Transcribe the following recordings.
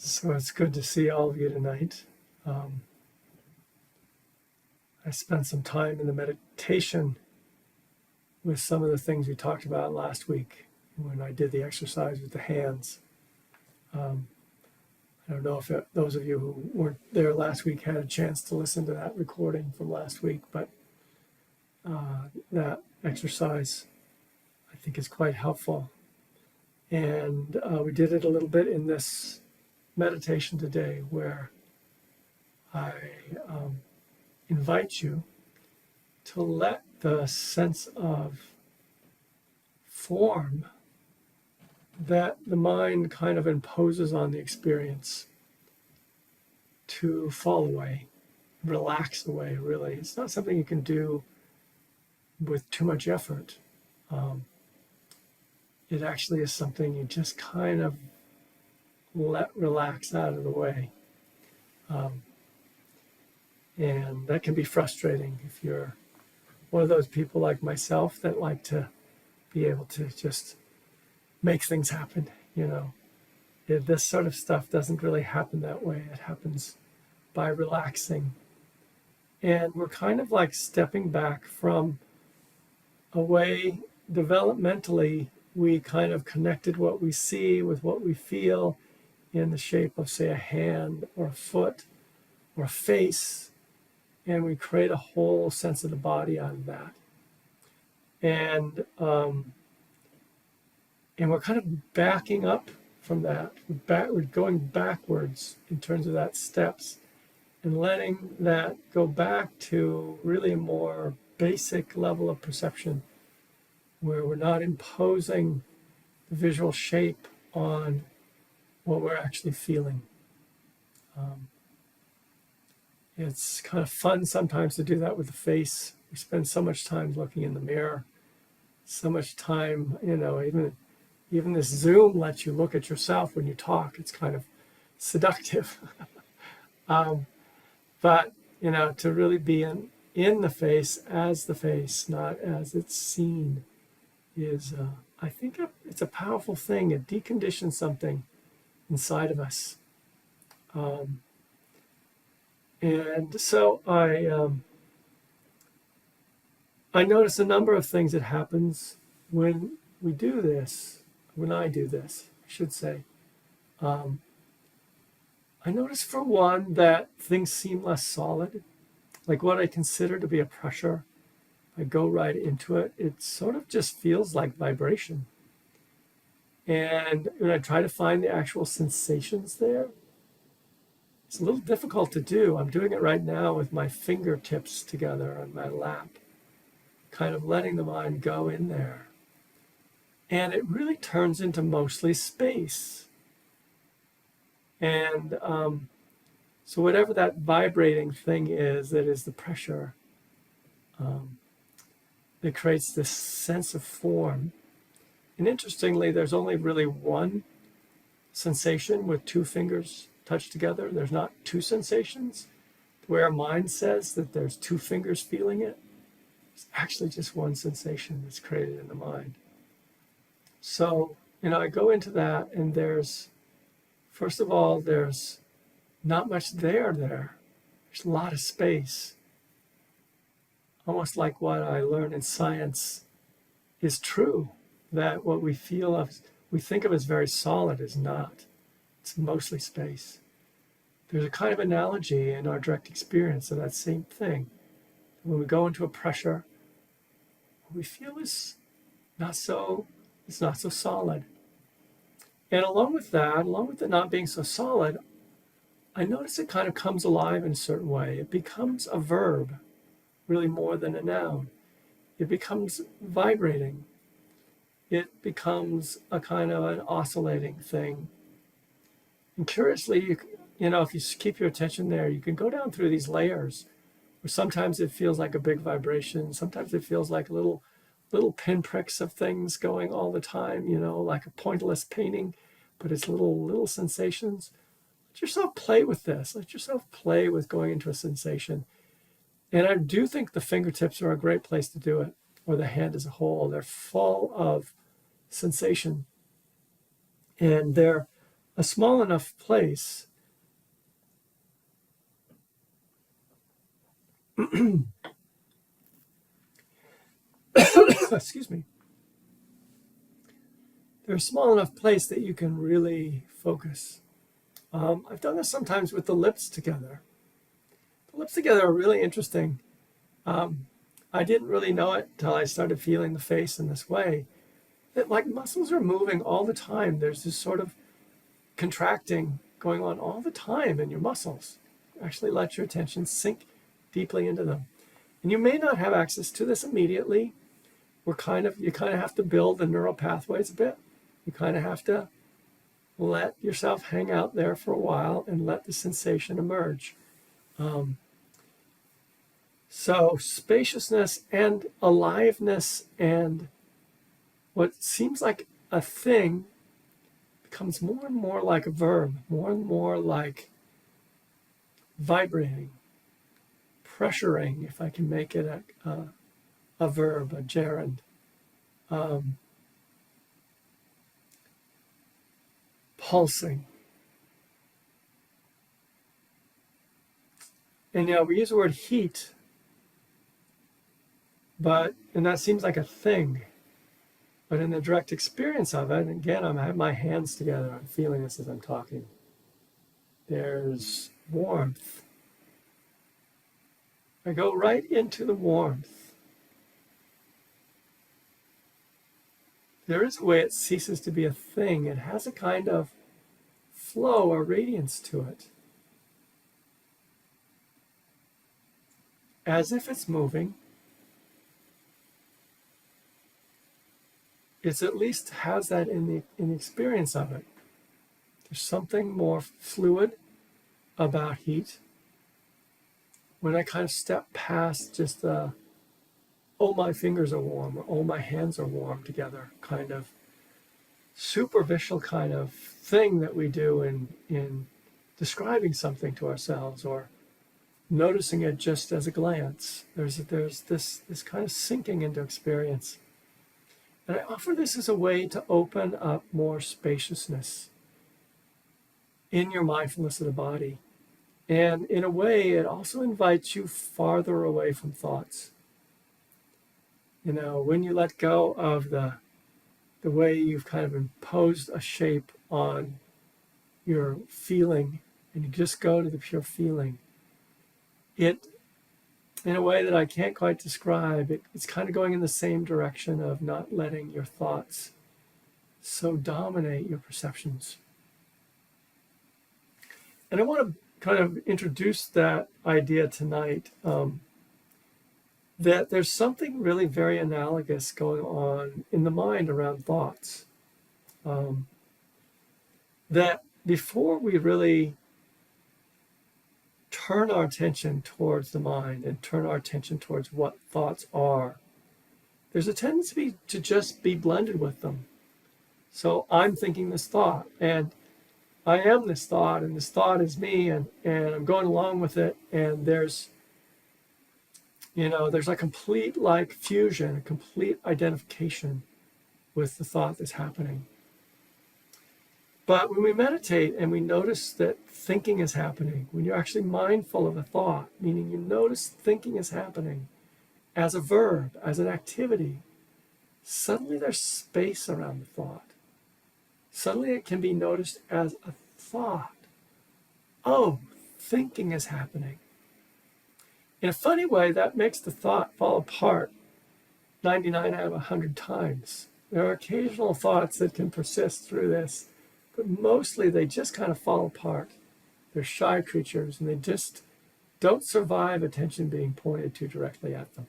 So it's good to see all of you tonight. I spent some time in the meditation with some of the things we talked about last week when I did the exercise with the hands. I don't know if those of you who weren't there last week had a chance to listen to that recording from last week, but that exercise I think is quite helpful. And we did it a little bit in this meditation today where I invite you to let the sense of form that the mind kind of imposes on the experience to fall away, relax away, really. It's not something you can do with too much effort. It actually is something you just kind of let relax out of the way. And that can be frustrating if you're one of those people like myself that like to be able to just make things happen. This sort of stuff doesn't really happen that way. It happens by relaxing. And we're kind of like stepping back from a way developmentally we kind of connected what we see with what we feel in the shape of, say, a hand or a foot or a face, and we create a whole sense of the body out of that. And we're kind of backing up from that. We're going backwards in terms of that steps and letting that go back to really a more basic level of perception where we're not imposing the visual shape on what we're actually feeling. It's kind of fun sometimes to do that with the face. We spend so much time looking in the mirror, so much time, even this Zoom lets you look at yourself when you talk. It's kind of seductive. But, to really be in the face as the face, not as it's seen, is, I think it's a powerful thing. It deconditions something inside of us. And so I notice a number of things that happens when we do this, when I do this, I should say. I notice, for one, that things seem less solid. Like what I consider to be a pressure, I go right into it. It sort of just feels like vibration. And when I try to find the actual sensations there, it's a little difficult to do. I'm doing it right now with my fingertips together on my lap, kind of letting the mind go in there. And it really turns into mostly space. And so whatever that vibrating thing is, that is the pressure, that creates this sense of form. And interestingly, there's only really one sensation with two fingers touched together. There's not two sensations. Where our mind says that there's two fingers feeling it, it's actually just one sensation that's created in the mind. So, I go into that, and first of all, there's not much there. There's a lot of space. Almost like what I learned in science is true, that what we think of as very solid is not. It's mostly space. There's a kind of analogy in our direct experience of that same thing. When we go into a pressure, what we feel is it's not so solid. And along with it not being so solid, I notice it kind of comes alive in a certain way. It becomes a verb, really more than a noun. It becomes vibrating. It becomes a kind of an oscillating thing. And curiously, if you keep your attention there, you can go down through these layers where sometimes it feels like a big vibration. Sometimes it feels like little pinpricks of things going all the time, like a pointless painting, but it's little sensations. Let yourself play with this. Let yourself play with going into a sensation. And I do think the fingertips are a great place to do it, or the hand as a whole. They're full of sensation. And they're a small enough place excuse me, they're a small enough place that you can really focus. I've done this sometimes with the lips together. The lips together are really interesting. I didn't really know it until I started feeling the face in this way. That like muscles are moving all the time. There's this sort of contracting going on all the time in your muscles. Actually let your attention sink deeply into them. And you may not have access to this immediately. You kind of have to build the neural pathways a bit. You kind of have to let yourself hang out there for a while and let the sensation emerge. So spaciousness and aliveness and what seems like a thing becomes more and more like a verb, more and more like vibrating, pressuring, if I can make it a verb, a gerund. Pulsing. And we use the word heat, and that seems like a thing. But in the direct experience of it, again, I have my hands together. I'm feeling this as I'm talking. There's warmth. I go right into the warmth. There is a way it ceases to be a thing. It has a kind of flow or radiance to it. As if it's moving. It's at least has that in the experience of it. There's something more fluid about heat. When I kind of step past just the, oh, my fingers are warm, or oh, my hands are warm together, kind of superficial kind of thing that we do in describing something to ourselves or noticing it just as a glance. There's this kind of sinking into experience. And I offer this as a way to open up more spaciousness in your mindfulness of the body. And in a way, it also invites you farther away from thoughts. When you let go of the way you've kind of imposed a shape on your feeling, and you just go to the pure feeling, it, in a way that I can't quite describe, it's kind of going in the same direction of not letting your thoughts so dominate your perceptions. And I want to kind of introduce that idea tonight, that there's something really very analogous going on in the mind around thoughts. That before we really turn our attention towards the mind and turn our attention towards what thoughts are, there's a tendency to just be blended with them. So I'm thinking this thought, and I am this thought, and this thought is me, and I'm going along with it, and there's a complete fusion, a complete identification with the thought that's happening. But when we meditate and we notice that thinking is happening, when you're actually mindful of a thought, meaning you notice thinking is happening as a verb, as an activity, suddenly there's space around the thought. Suddenly it can be noticed as a thought. Oh, thinking is happening. In a funny way, that makes the thought fall apart 99 out of 100 times. There are occasional thoughts that can persist through this, but mostly they just kind of fall apart. They're shy creatures, and they just don't survive attention being pointed to directly at them.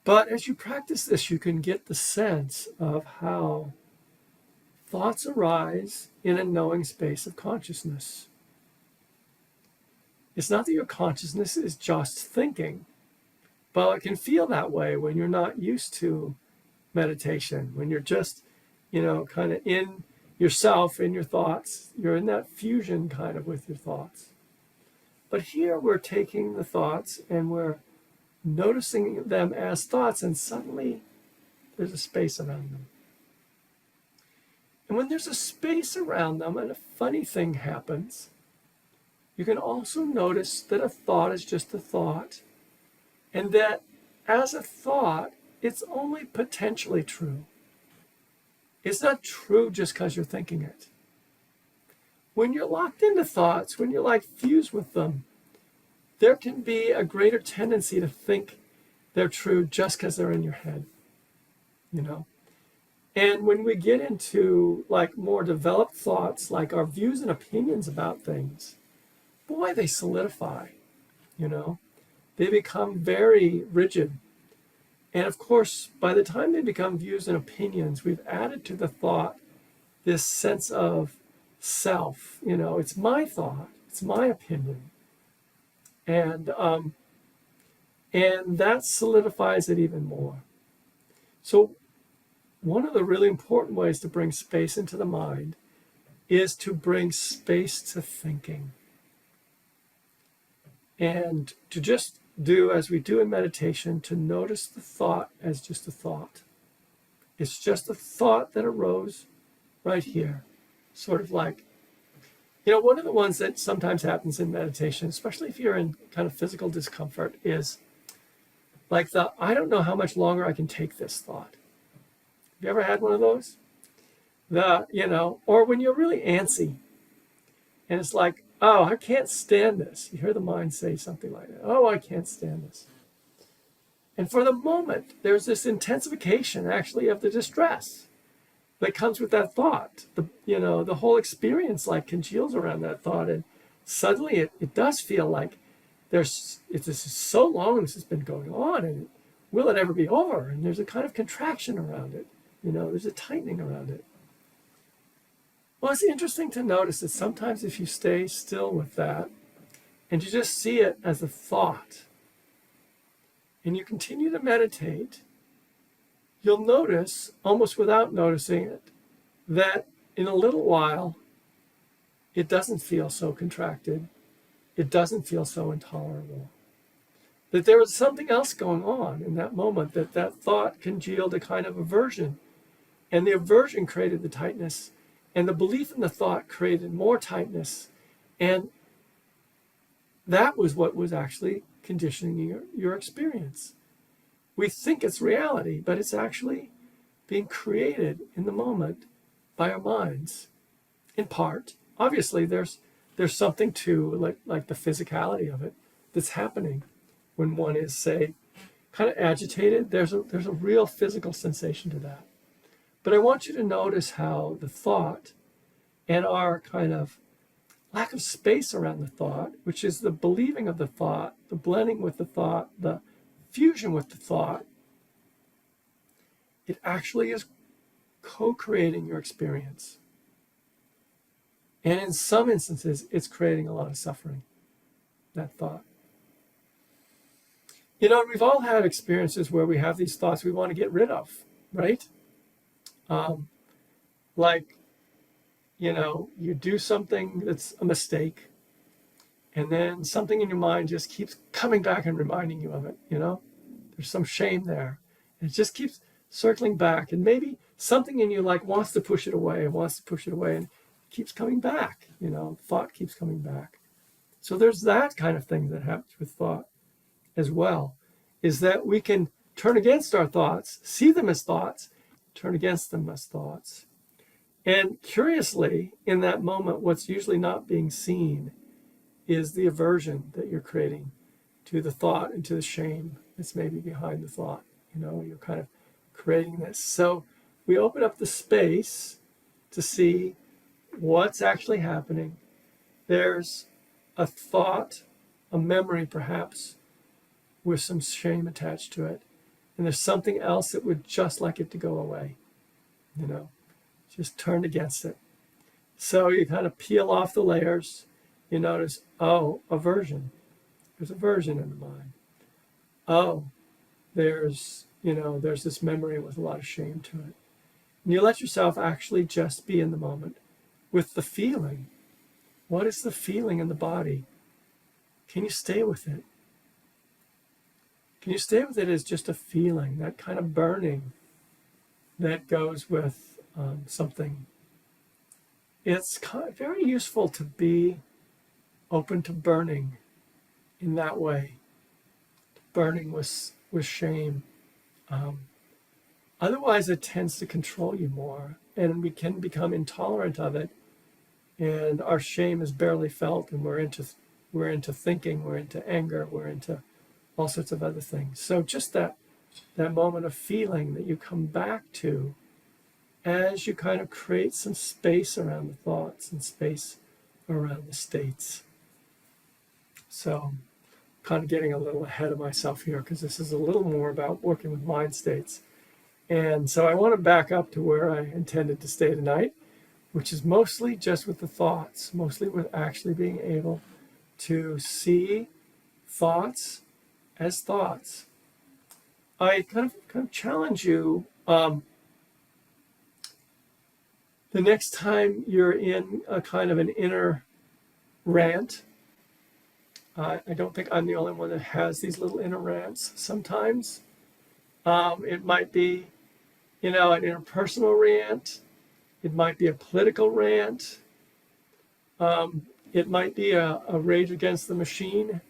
But as you practice this, you can get the sense of how thoughts arise in a knowing space of consciousness. It's not that your consciousness is just thinking, but it can feel that way when you're not used to meditation, when you're just, kind of in yourself, in your thoughts. You're in that fusion kind of with your thoughts. But here we're taking the thoughts and we're noticing them as thoughts, and suddenly there's a space around them. And when there's a space around them and a funny thing happens, you can also notice that a thought is just a thought, and that as a thought, it's only potentially true. It's not true just because you're thinking it. When you're locked into thoughts, when you're like fused with them, there can be a greater tendency to think they're true just because they're in your head, you know? And when we get into like more developed thoughts, like our views and opinions about things, boy, they solidify, you know? They become very rigid. And of course, by the time they become views and opinions, we've added to the thought this sense of self. You know, it's my thought, it's my opinion. And that solidifies it even more. So one of the really important ways to bring space into the mind is to bring space to thinking. And to just do as we do in meditation, to notice the thought as just a thought. It's just a thought that arose right here. Sort of like, you know, one of the ones that sometimes happens in meditation, especially if you're in kind of physical discomfort, is like I don't know how much longer I can take this thought. Have you ever had one of those? Or when you're really antsy and it's like, oh, I can't stand this. You hear the mind say something like that. Oh, I can't stand this. And for the moment, there's this intensification actually of the distress that comes with that thought. The whole experience like congeals around that thought. And suddenly it does feel like this is so long this has been going on, and will it ever be over? And there's a kind of contraction around it. There's a tightening around it. Well, it's interesting to notice that sometimes if you stay still with that and you just see it as a thought and you continue to meditate, you'll notice, almost without noticing it, that in a little while, it doesn't feel so contracted. It doesn't feel so intolerable. That there was something else going on in that moment, that thought congealed a kind of aversion. And the aversion created the tightness. And the belief in the thought created more tightness. And that was what was actually conditioning your experience. We think it's reality, but it's actually being created in the moment by our minds, in part. Obviously, there's something to like the physicality of it that's happening when one is, say, kind of agitated. There's a real physical sensation to that. But I want you to notice how the thought and our kind of lack of space around the thought, which is the believing of the thought, the blending with the thought, the fusion with the thought, it actually is co-creating your experience. And in some instances, it's creating a lot of suffering, that thought. We've all had experiences where we have these thoughts we want to get rid of, right? You do something that's a mistake, and then something in your mind just keeps coming back and reminding you of it, There's some shame there. And it just keeps circling back. And maybe something in you wants to push it away, and it keeps coming back, thought keeps coming back. So there's that kind of thing that happens with thought as well, is that we can turn against our thoughts, see them as thoughts, turn against them as thoughts. And curiously, in that moment, what's usually not being seen is the aversion that you're creating to the thought and to the shame that's maybe behind the thought. You're kind of creating this. So we open up the space to see what's actually happening. There's a thought, a memory perhaps, with some shame attached to it. And there's something else that would just like it to go away, just turned against it. So you kind of peel off the layers. You notice, oh, aversion. There's aversion in the mind. Oh, there's this memory with a lot of shame to it. And you let yourself actually just be in the moment with the feeling. What is the feeling in the body? Can you stay with it? Can you stay with it as just a feeling, that kind of burning that goes with something it's very useful to be open to burning in that way, burning with shame. Otherwise, it tends to control you more, and we can become intolerant of it, and our shame is barely felt, and we're into thinking, we're into anger, we're into all sorts of other things. So just that moment of feeling that you come back to as you kind of create some space around the thoughts and space around the states. So kind of getting a little ahead of myself here because this is a little more about working with mind states. And so I want to back up to where I intended to stay tonight, which is mostly just with the thoughts, mostly with actually being able to see thoughts as thoughts. I kind of challenge you, the next time you're in a kind of an inner rant. I don't think I'm the only one that has these little inner rants sometimes. It might be, an interpersonal rant. It might be a political rant. It might be a rage against the machine.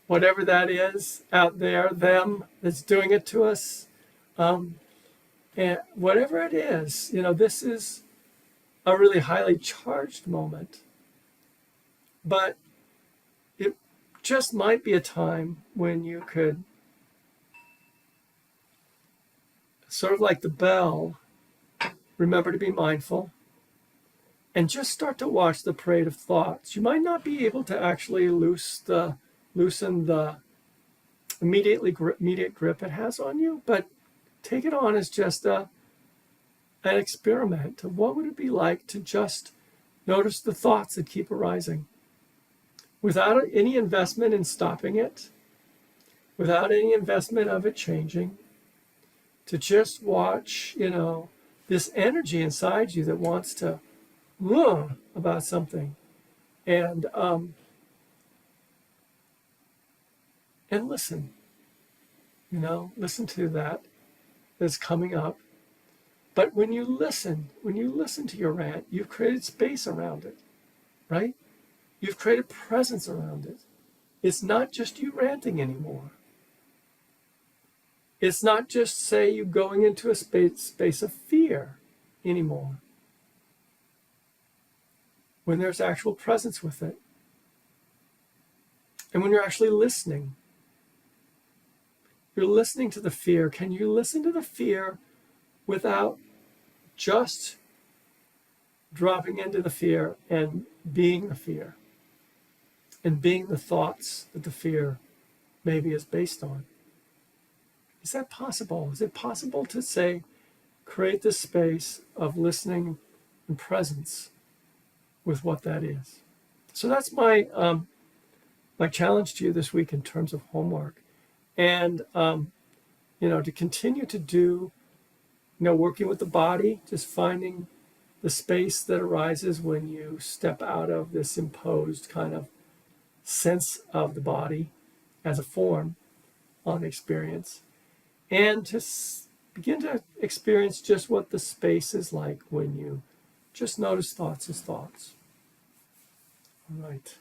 Whatever that is out there, them that's doing it to us. And whatever it is, this is a really highly charged moment. But it just might be a time when you could, sort of like the bell, remember to be mindful and just start to watch the parade of thoughts. You might not be able to actually loosen the immediate grip it has on you, but take it on as just an experiment of what would it be like to just notice the thoughts that keep arising without any investment in stopping it, without any investment of it changing, to just watch, this energy inside you that wants to about something, and listen, listen to that that's coming up. But when you listen to your rant, you've created space around it, right? You've created presence around it. It's not just you ranting anymore. It's not just, say, you going into a space of fear anymore. When there's actual presence with it. And when you're actually listening, you're listening to the fear. Can you listen to the fear without just dropping into the fear and being the fear and being the thoughts that the fear maybe is based on? Is that possible? Is it possible to, say, create this space of listening and presence with what that is? So that's my challenge to you this week in terms of homework, and to continue to do, working with the body, just finding the space that arises when you step out of this imposed kind of sense of the body as a form on experience, and to begin to experience just what the space is like when you just notice thoughts as thoughts. All right.